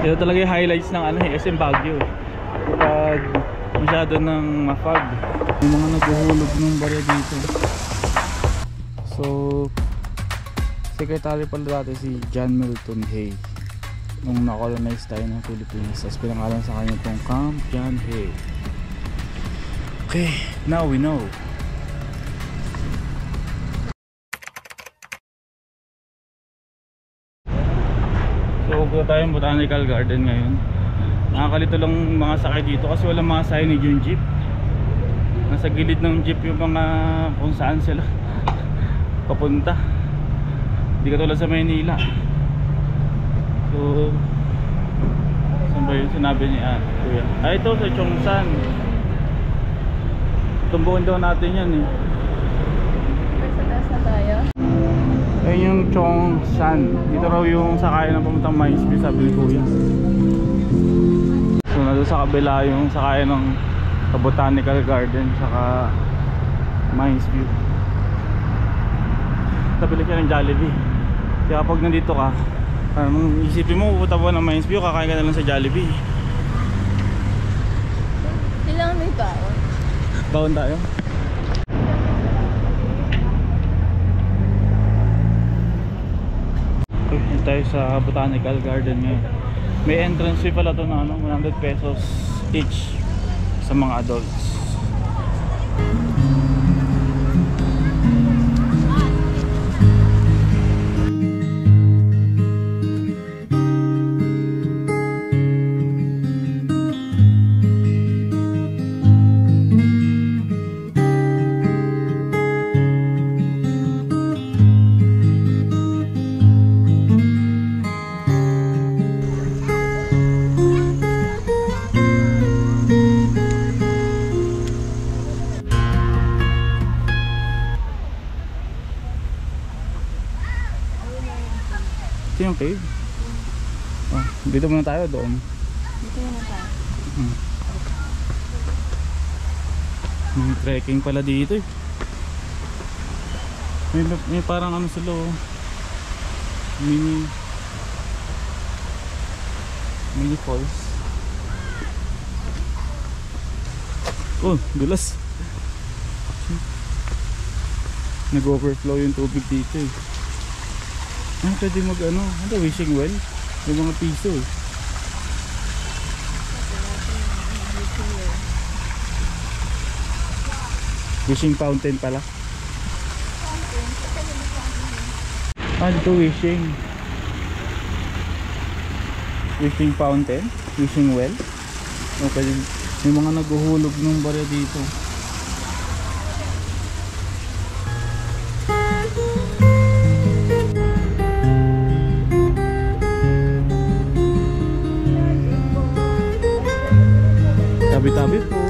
Ito talaga yung highlights ng ano, SM Baguio. Pag masyado ng mafag, yung mga naghuhulog ng barya dito. So secretary pala dati si John Milton Hay nung na-colonize tayo ng Philippines. Tapos pinangalan sa kanya itong Camp John Hay. Okay, now we know. So punta tayong Botanical Garden ngayon. Nakakalito lang mga sakay dito kasi walang mga signage yung jeep. Nasa gilid ng jeep yung mga kung saan sila papunta. Hindi katulad sa Maynila. So saan ba yung sinabi niya? Kuya, ay ito sa Chongsan. Tumbukin daw natin yan eh. Nasa tayo? Ayun yung Chongsan. Dito raw yung sakayan ng pamuntang Mines View, sabi ni Kuya. So nandun sa kabila yung sakayan ng Botanical Garden saka Mines View. Tapos siya ng Jollibee. Kaya kapag nandito ka, isipin mo pupunta po ng Mines View, kakain ka na lang sa Jollibee. Kailangan may baon. Baon tayo? Okay, tayo sa Botanical Garden ngayon. May entrance fee pala ito na 100 pesos each sa mga adults. Ito yung cave. Oh, dito muna tayo doon. Dito muna tayo. May trekking pala dito eh. May parang ano sila oh. Mini falls. Oh, dulas. Nag-overflow yung tubig dito eh. Ah, pwede mag ano, wishing well. May mga piso eh. Wishing fountain pala. Ah, dito wishing. Wishing fountain, wishing well. O, pwede, may mga naghuhulog ng barya dito. Tabi-tabi po.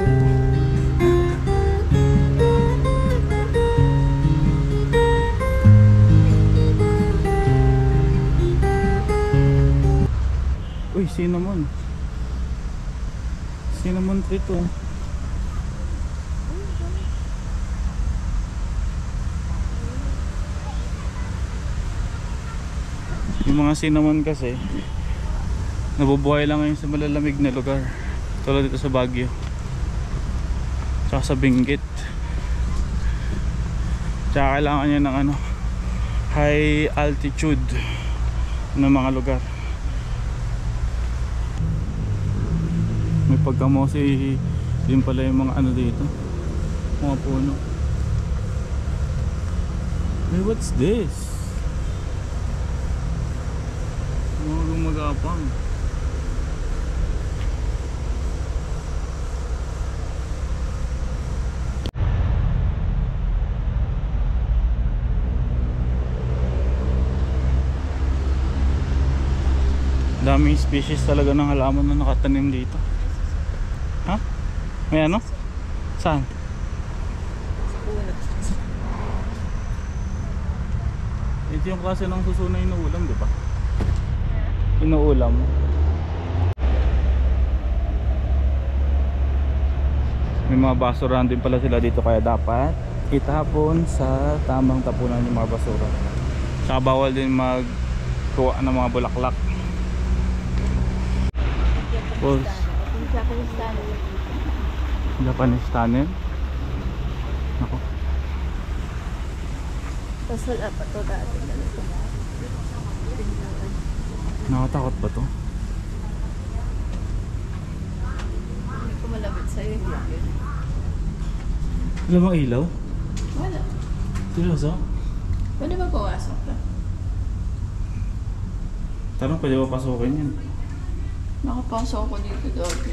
Uy, cinnamon. Cinnamon tree to. Yung mga cinnamon kasi nabubuhay lang ngayon sa malalamig na lugar. Tulad dito sa Baguio tsaka sa Benguet. Tsaka kailangan niya ng ano, high altitude ng mga lugar. May pagkamosi din pala yung mga ano dito, mga puno. Hey, what's this? Mga gumagapang. Daming species talaga ng halaman na nakatanim dito. Ha? May ano? Saan? Ito yung klase ng suso na inuulam, di ba? Inuulam. May mga basurahan din pala sila dito, kaya dapat itapon sa tamang tapunan yung mga basura. Saka bawal din magkuha ng mga bulaklak. Falls. Yung Japanese tunnel. Japanese tunnel. Ako. Tapos wala pa to dati. Nakatakot ba to? Hindi ko malapit sa'yo. Wala bang ilaw? Wala. Seryoso? Pwede ba pumasok ka? Tanong, pwede ba pasukin yan? Nakapasok ako dito dati.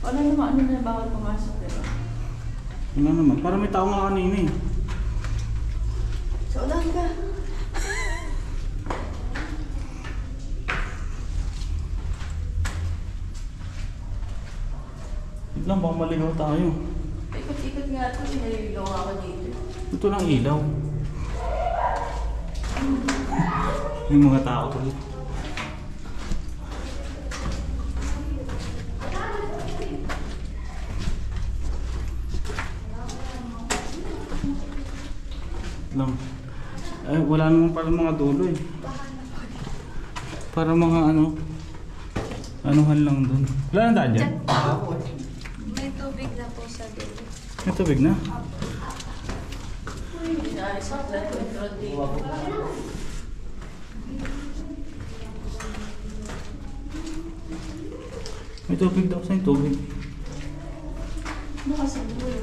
Wala naman ano na bawal pumasok, diba? Ano naman? Parang may tao nga kanina eh. So, ulan ka. Wait lang, baka maligaw tayo. Ikot-ikot nga ito. Sinalilong ako dito. Ito lang ilaw. May mga tao ulit. Lang. Ay, wala naman para mga dulo eh. Para mga anuhan lang dun. Wala nang daan dyan? May tubig na po sa dulo. May tubig na? Inaalis ako na control dito. May tubig daw. Saan yung tubig? Baka sa dulo.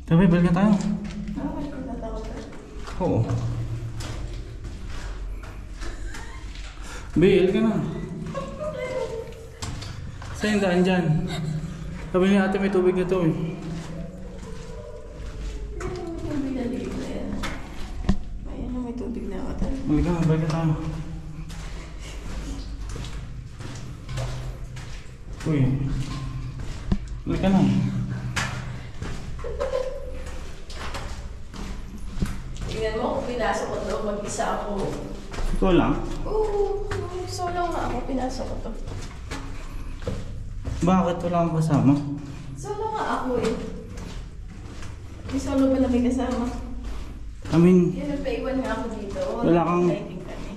Sabi, balik na tayo. Bakit ko natakot ka? Oo. Bill ka na. Saan yung daan dyan? Sabi ni ate may tubig na to eh. May tubig na dito yan. Ayan na may tubig na ako tayo. Balik ka na, balik na tayo. Uy. Balik ka na. Tingnan mo kung pinasok ko to, mag-isa ako. Ikaw lang? Oo, solo nga ako, pinasok ko to. Bakit wala kang kasama? Solo nga ako eh. May solo ba na may kasama? I mean, Kaya nagpaiwan nga ako dito. Wala kang- Lighting kami.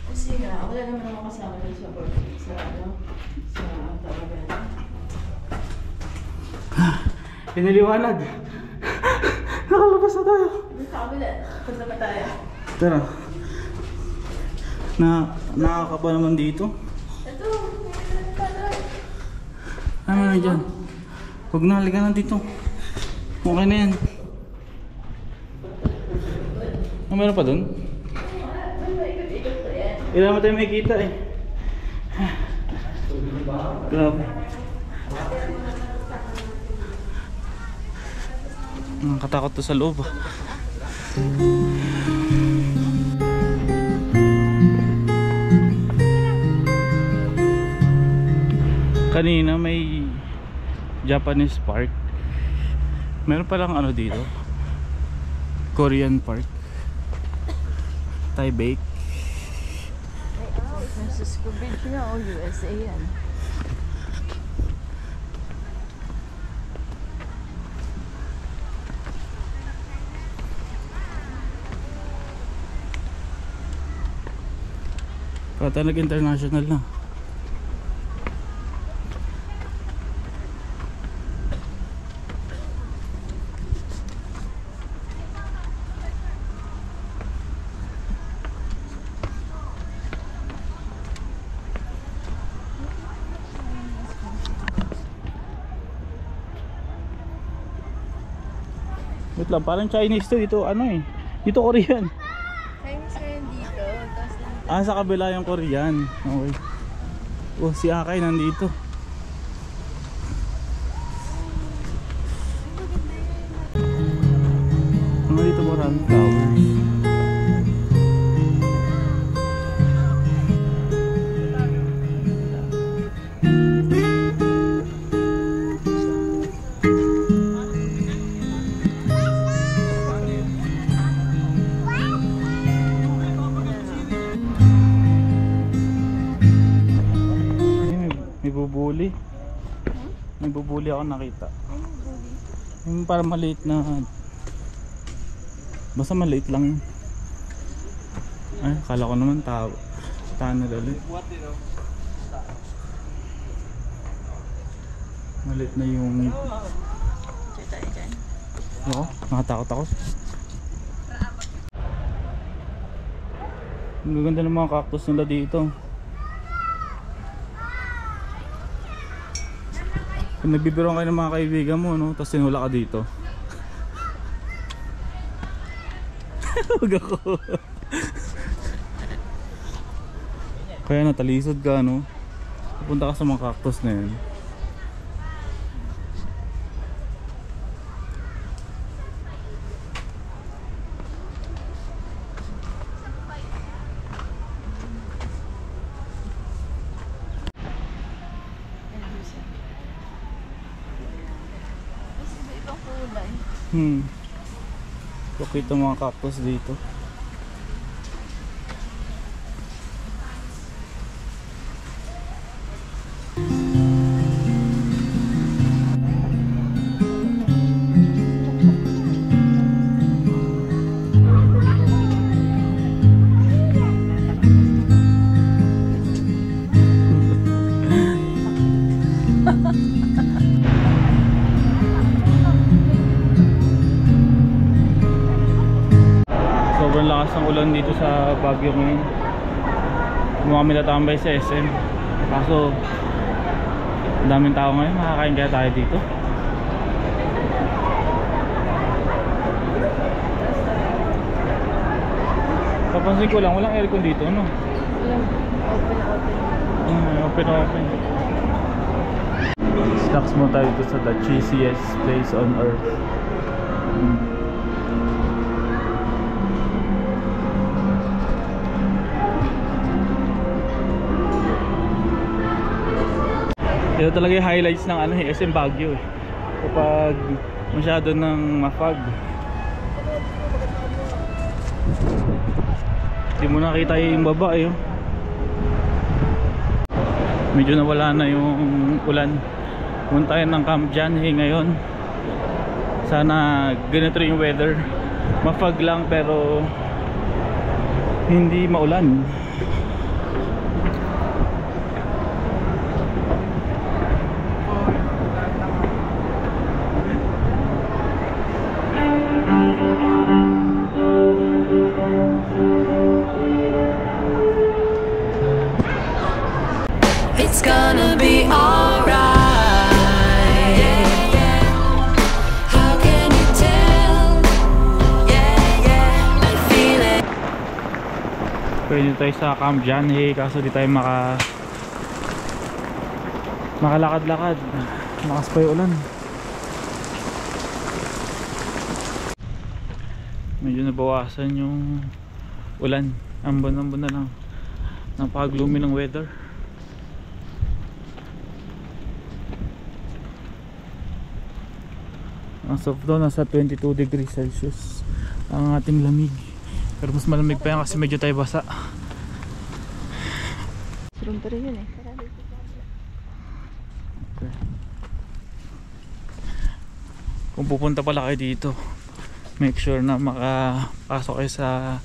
Kasi nga, wala naman ako kasama dun sa board. Sa tawagan. pinaliwanag. Nakalabas na tayo. Dito sa kabila, punta pa tayo. Tara. Nakakaba naman dito. Ito, may pinag pa tayo. Ano na dyan? Huwag na, halika na dito. Okay na yan. Ah, meron pa dun? Ikot-ikot to yan. Kailangan mo tayo makikita eh. Grabe. Nakakatakot to sa loob ah. Kanina may Japanese park. Meron palang ano dito, Korean park, Thai bake. Nasa Scobridge na o USA yan. Kata nag-international na. Wait lang, parang Chinese to dito, ano eh. Dito Korean. Chinese na yan dito. Tapos lang. Ah, sa kabila yung Korean. Okay. Oh, si Akay nandito. Mga dito maraming flowers. ako nakita. Yung parang maliit na, basta maliit lang yun. Ay, akala ko naman tao. Tunnel ulit. Maliit na yung... Check tayo dyan. Oo, nakatakot ako. Ang gaganda ng mga cactus nila dito. Kung nagbibiroan kayo ng mga kaibigan mo, no? Tapos sinula ka dito. Huwag ako. Kaya natalisod ka, no? Pupunta ka sa mga cactus na yun. Mas iba-ibang kulay. Pakita mga cactus dito. Sobrang lakas ng ulan dito sa Baguio ngayon. Kumuha kami natambay sa SM. Kaso ang daming tao ngayon, makakain kaya tayo dito. Papansin ko lang, walang aircon dito, no? Open. Snacks mo tayo dito sa the cheesiest place on earth. Ito talaga yung highlights ng ano, SM Baguio eh. Kapag masyado ng mafog, hindi mo nakita yung baba eh. Medyo nawala na yung ulan. Punta tayo ng Camp Janhe ngayon. Sana ganito rin yung weather. Mafog lang pero hindi maulan. It's gonna be alright. Yeah, yeah. How can you tell? Yeah, yeah. I feel it. Pwede tayo sa Camp Janhe kaso di tayo makalakad-lakad. Lakas pa yung ulan. Medyo nabawasan yung ulan. Ambon-ambon na lang. Napaka-gloomy ng weather. As of daw nasa 22 degrees Celsius ang ating lamig. Pero mas malamig pa yan kasi medyo tayo basa. Room pa rin yun eh. Okay. Kung pupunta pala kayo dito, make sure na makapasok kayo sa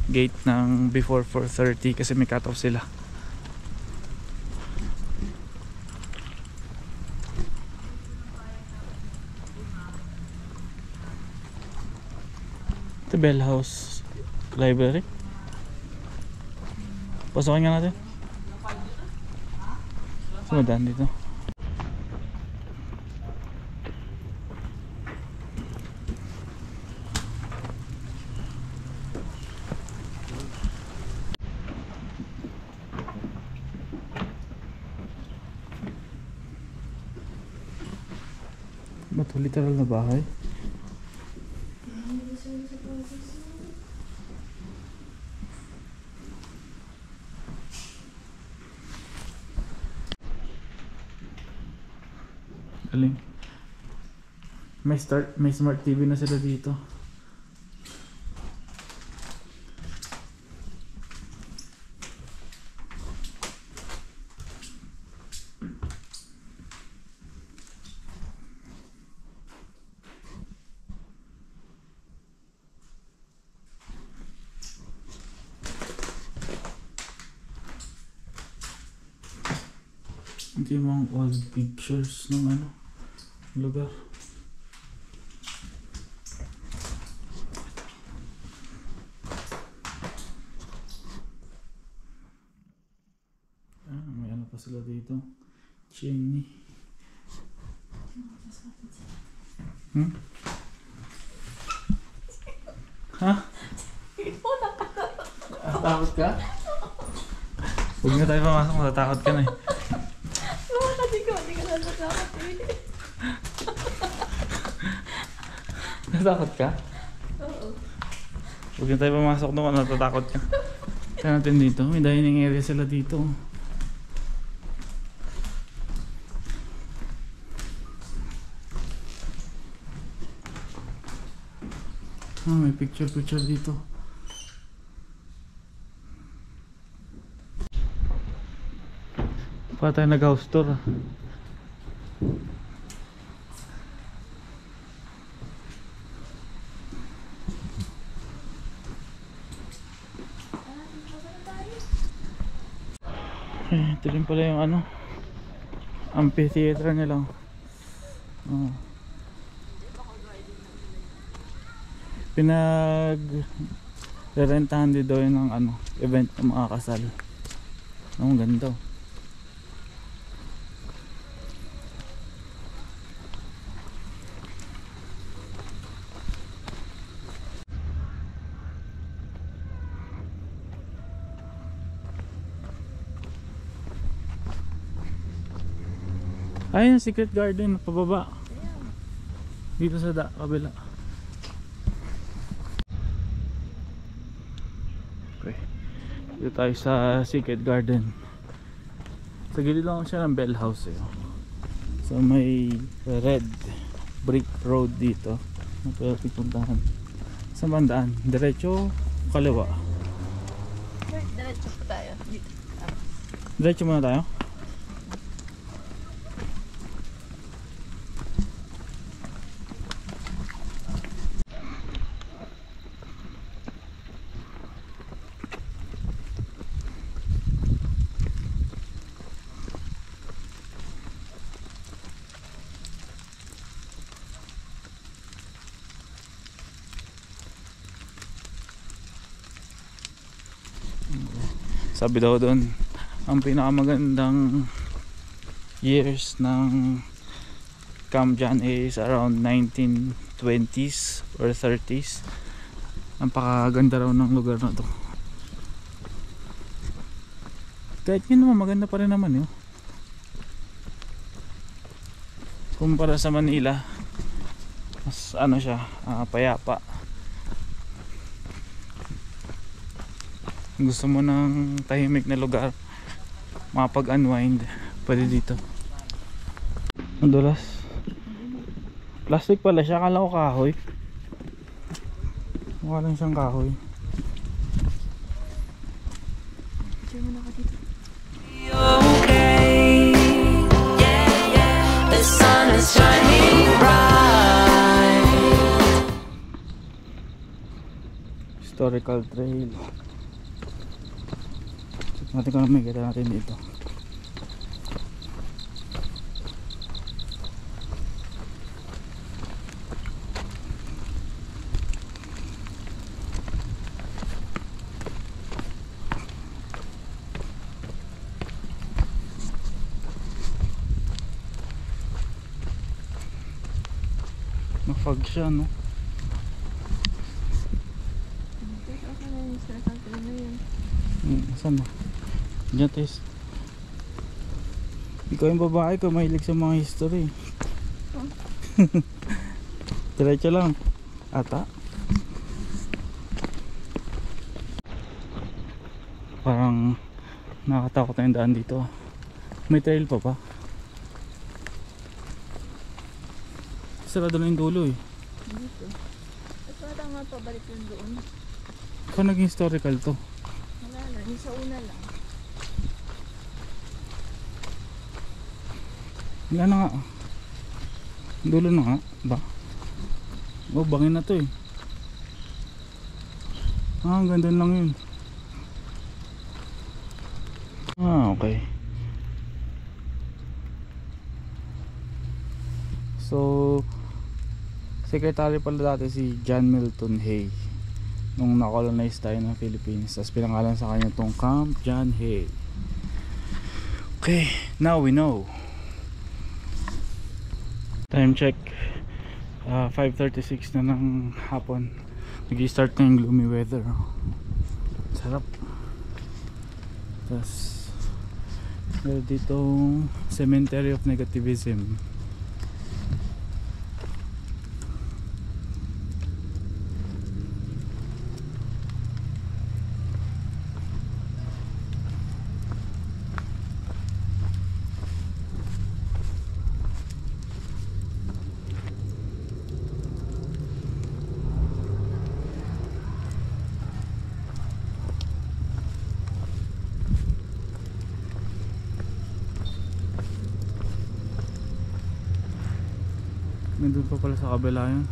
gate ng before 4:30 kasi may cut off sila. Ito Bell House Library. Pasokin nga natin. Sumadaan dito. Ba't literal na bahay? Galing. May smart TV na sila dito. Ito yung mga old pictures ng ano, lugar. May ano pa sila dito. Chimney. Ha? Takot ka? Huwag na tayo pumasok, matatakot ka na eh. Hindi ka natatakot eh. Natatakot ka? Oo. Huwag na tayo pumasok doon kung natatakot ka. Tignan natin dito, may dining area sila dito. May picture dito. Pa tayo nag-house tour. Ito rin pala yung ano, amphitheater nila. Pinag-rentahan din daw yun ng ano, event ng mga kasal. Ang ganda. Ayun, secret garden pababa. Dito sa kabila. Okay. Dito tayo sa secret garden. Sa gilid lang siya ng Bell House eh. So may red brick road dito. Pwede puntahan. Sa bandaan, diretso kaliwa. Diretso pa tayo. Dito. Diretso muna tayo. Sabi daw doon, ang pinakamagandang years ng Camp John is around 1920s or 30s. Napakaganda raw ng lugar na to. Kahit yun naman, maganda pa rin naman yun. Kumpara sa Manila, mas ano siya, payapa. Gusto mo ng tahimik na lugar, makapag-unwind, pwede dito. Ang dulas. Plastic pala siya, akala ko kahoy. Mukha lang siyang kahoy. Picture mo na ka dito. Okay, yeah, yeah. The sun is shining bright. Historical trail. Natin kung may kita natin dito. Mafag siya, no? Ako na yung circle trail na yun. Saan mo? Diyan tayo. Ikaw yung babae ko, mahilig sa mga history. Diretso lang. Ata. Parang nakakatakot na yung daan dito. May trail pa ba? Sarado na yung dulo eh. Dito. At wala nga pabalik yun doon. Ikaw naging historical to. Wala na, yung sa una lang. Yan na nga. Dulo na nga. Ba? Oh, bangin na to eh. Ang ganda lang yun. Okay. So secretary pala dati si John Milton Hay nung na-colonize tayo ng Philippines, tapos pinangalan sa kanya tong Camp John Hay. Okay, now we know. Time check, 5:36 na ng hapon. Nag-start na yung gloomy weather. Sarap. Tapos meron ditong Cemetery of Negativism. Nandun pa pala sa kabila yun.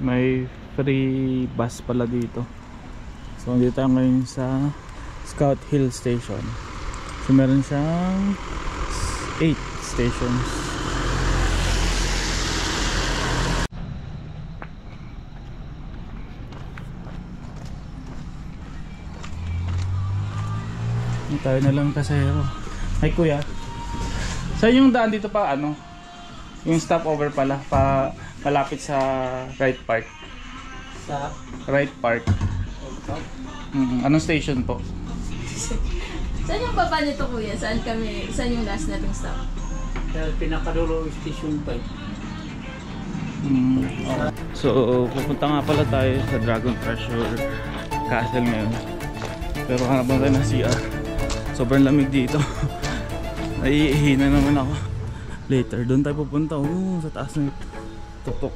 May free bus pala dito. So dito tayo ngayon sa Scout Hill Station. So meron siyang 8 stations. Tayo na lang pasahero. Ay kuya, saan yung daan dito pa ano? Yung stopover pala malapit sa Wright Park. Sa Wright Park. Anong station po? Saan yung baba nito kuya? Saan yung last nating stop? pinakadulo station 5. So pupunta nga pala tayo sa Dragon Treasure Castle ngayon. Pero hanapan tayo ng CR. Sobrang lamig dito. Naiihina naman ako. Later doon tayo pupunta. Sa taas ng tuktok.